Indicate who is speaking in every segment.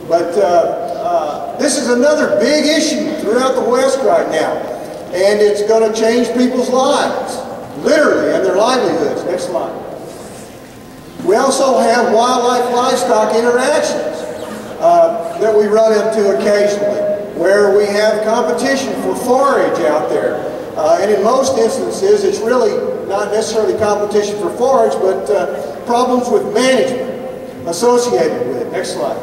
Speaker 1: But this is another big issue throughout the West right now. And it's going to change people's lives, literally, and their livelihoods. Next slide. We also have wildlife-livestock interactions that we run into occasionally, where we have competition for forage out there. And in most instances, it's really not necessarily competition for forage, but problems with management associated with it. Next slide.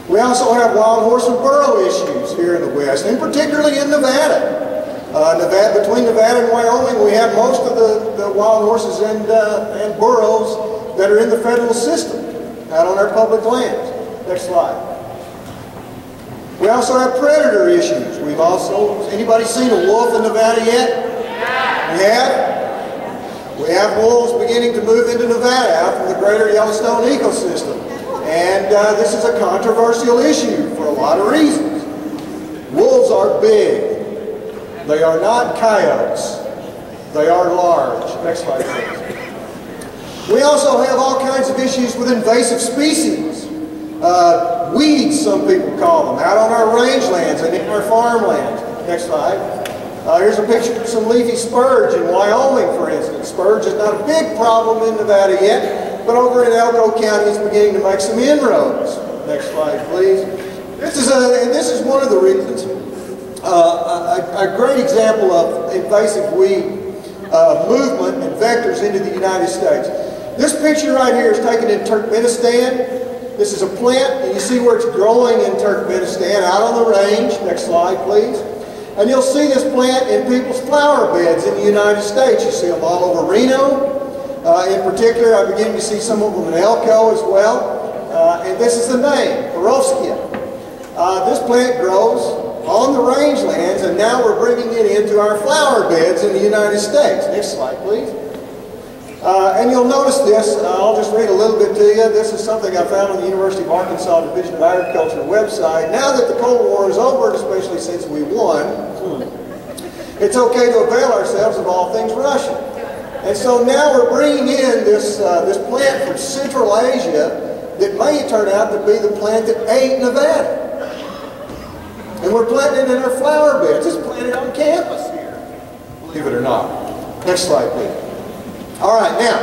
Speaker 1: We also have wild horse and burro issues here in the West, and particularly in Nevada. Between Nevada and Wyoming, we have most of the wild horses and burros that are in the federal system out on our public lands. Next slide. We also have predator issues. Anybody seen a wolf in Nevada yet? We have? We have wolves beginning to move into Nevada out from the greater Yellowstone ecosystem. And this is a controversial issue for a lot of reasons. Wolves are big. They are not coyotes. They are large. Next slide, please. We also have all kinds of issues with invasive species. Weeds, some people call them, out on our rangelands and in our farmlands. Next slide. Here's a picture of some leafy spurge in Wyoming, for instance. Spurge is not a big problem in Nevada yet, but over in Elko County it's beginning to make some inroads. Next slide, please. This is one of the reasons. A great example of invasive weed movement and vectors into the United States. This picture right here is taken in Turkmenistan. This is a plant, and you see where it's growing in Turkmenistan, out on the range. Next slide, please. And you'll see this plant in people's flower beds in the United States. You see them all over Reno. In particular, I'm beginning to see some of them in Elko as well. And this is the name, Perovskia. This plant grows on the rangelands, and now we're bringing it into our flower beds in the United States. Next slide, please. And you'll notice this. I'll just read a little bit to you. This is something I found on the University of Arkansas Division of Agriculture website. Now that the Cold War is over, especially since we won, it's okay to avail ourselves of all things Russian. And so now we're bringing in this plant from Central Asia that may turn out to be the plant that ate Nevada. And we're planting it in our flower beds. It's planted on campus here, believe it or not. Next slide, please. All right, now,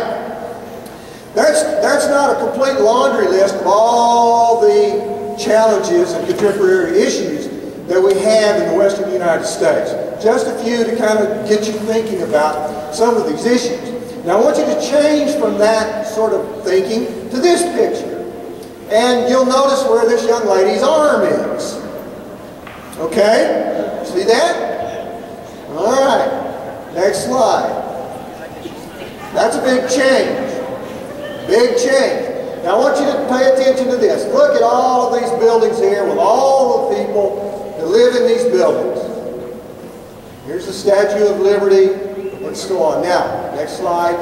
Speaker 1: that's not a complete laundry list of all the challenges and contemporary issues that we have in the western United States. Just a few to kind of get you thinking about some of these issues. Now, I want you to change from that sort of thinking to this picture. And you'll notice where this young lady's arm is. Okay? See that? All right. Next slide. That's a big change. Big change. Now I want you to pay attention to this. Look at all of these buildings here with all the people that live in these buildings. Here's the Statue of Liberty and so on. Now, next slide.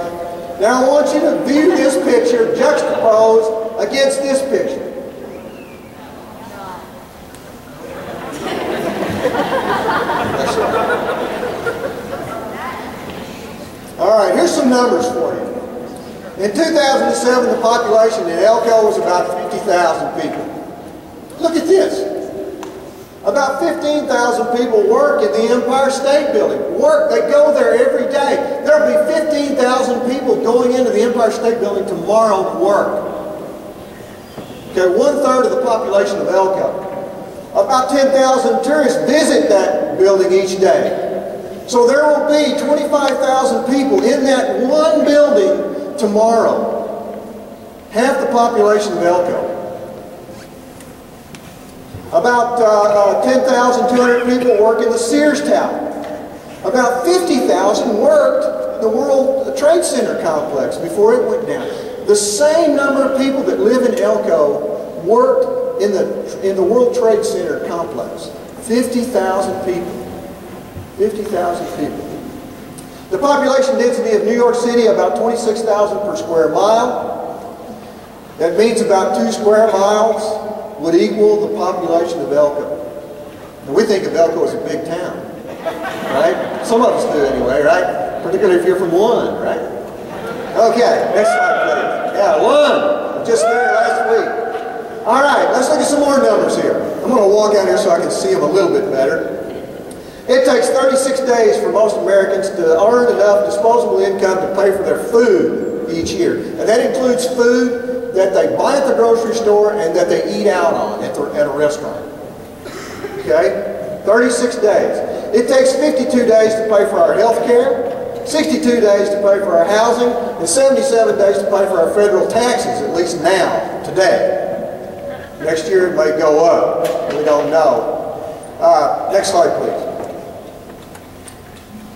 Speaker 1: Now I want you to view this picture juxtaposed against this picture. All right, here's some numbers for you. In 2007, the population in Elko was about 50,000 people. Look at this. About 15,000 people work in the Empire State Building. They go there every day. There'll be 15,000 people going into the Empire State Building tomorrow to work. Okay, 1/3 of the population of Elko. About 10,000 tourists visit that building each day. So there will be 25,000 people in that one building tomorrow. Half the population of Elko. About 10,200 people work in the Sears Tower. About 50,000 worked in the World Trade Center complex before it went down. The same number of people that live in Elko worked in the World Trade Center complex. 50,000 people. 50,000 people. The population density of New York City, about 26,000 per square mile. That means about 2 square miles would equal the population of Elko. And we think of Elko as a big town, right? Some of us do anyway, right? Particularly if you're from one, right? Okay, next slide, please. Yeah, one. Just there last week. All right, let's look at some more numbers here. I'm going to walk out here so I can see them a little bit better. It takes 36 days for most Americans to earn enough disposable income to pay for their food each year. And that includes food that they buy at the grocery store and that they eat out on at a restaurant. Okay? 36 days. It takes 52 days to pay for our health care, 62 days to pay for our housing, and 77 days to pay for our federal taxes, at least now, today. Next year it may go up. We don't know. Next slide, please.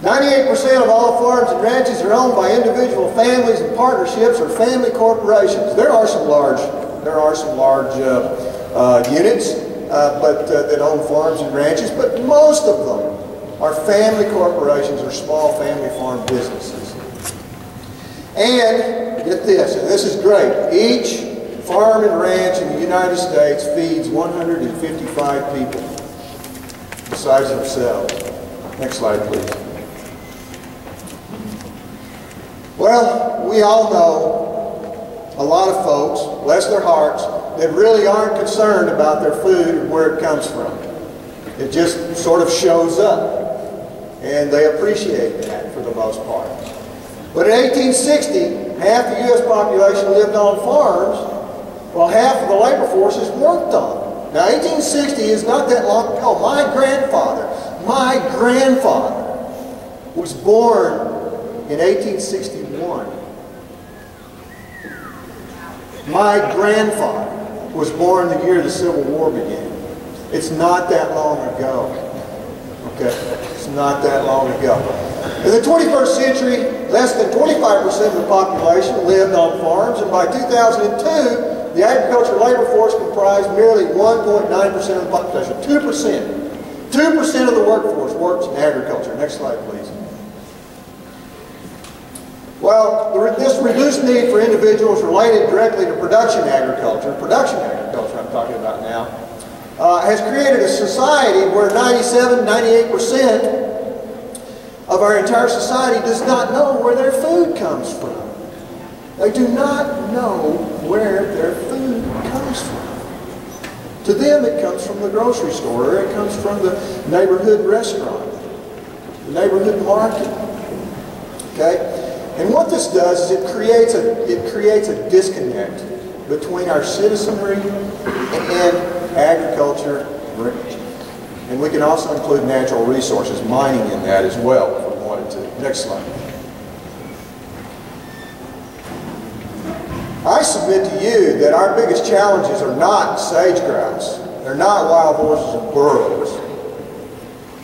Speaker 1: 98% of all farms and ranches are owned by individual families and partnerships or family corporations. There are some large units that own farms and ranches, but most of them are family corporations or small family farm businesses. And get this, and this is great, each farm and ranch in the United States feeds 155 people besides themselves. Next slide, please. Well, we all know a lot of folks, bless their hearts, that really aren't concerned about their food and where it comes from. It just sort of shows up. And they appreciate that for the most part. But in 1860, half the U.S. population lived on farms, while half of the labor force is worked on. Now, 1860 is not that long ago. My grandfather was born in 1861. My grandfather was born the year the Civil War began. It's not that long ago. Okay? It's not that long ago. In the 21st century, less than 25% of the population lived on farms, and by 2002, the agricultural labor force comprised merely 1.9% of the population. 2%. 2% of the workforce works in agriculture. Next slide, please. Well, this reduced need for individuals related directly to production agriculture I'm talking about now, has created a society where 98% of our entire society does not know where their food comes from. They do not know where their food comes from. To them, it comes from the grocery store, or it comes from the neighborhood restaurant, the neighborhood market. Okay? And what this does is it creates a disconnect between our citizenry and agriculture. And we can also include natural resources, mining in that as well, if we wanted to. Next slide. I submit to you that our biggest challenges are not sage grouse. They're not wild horses and burros.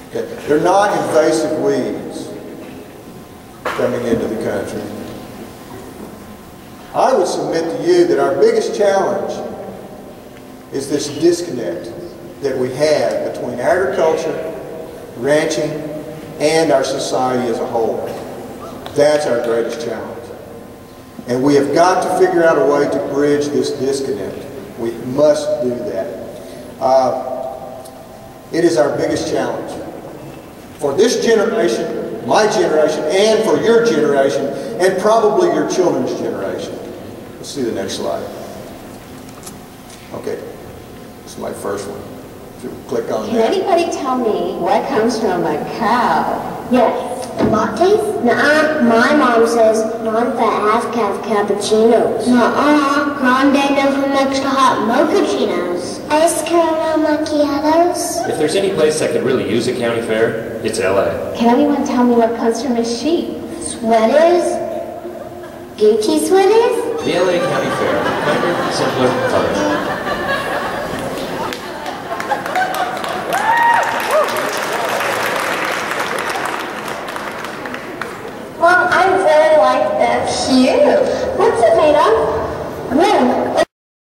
Speaker 1: Okay. They're not invasive weeds coming into the country. I would submit to you that our biggest challenge is this disconnect that we have between agriculture, ranching, and our society as a whole. That's our greatest challenge. And we have got to figure out a way to bridge this disconnect. We must do that. It is our biggest challenge. For this generation, my generation, and for your generation, and probably your children's generation. Let's see the next slide. Okay, this is my first one. So click on that.
Speaker 2: Can anybody tell me what comes from a cow?
Speaker 3: Yes. Lattes? Nuh-uh. My mom says non-fat half-calf cappuccinos. Nuh-uh. Grande never extra hot mochachinos. Ice caramel macchiatos.
Speaker 4: If there's any place that could really use a county fair, it's LA.
Speaker 2: Can anyone tell me what comes from a sheep?
Speaker 3: Sweaters? Gucci sweaters?
Speaker 4: The LA County Fair. Kinder, simpler, fun.
Speaker 3: Well, I really like this.
Speaker 2: Cute.
Speaker 3: What's it made of? Wood.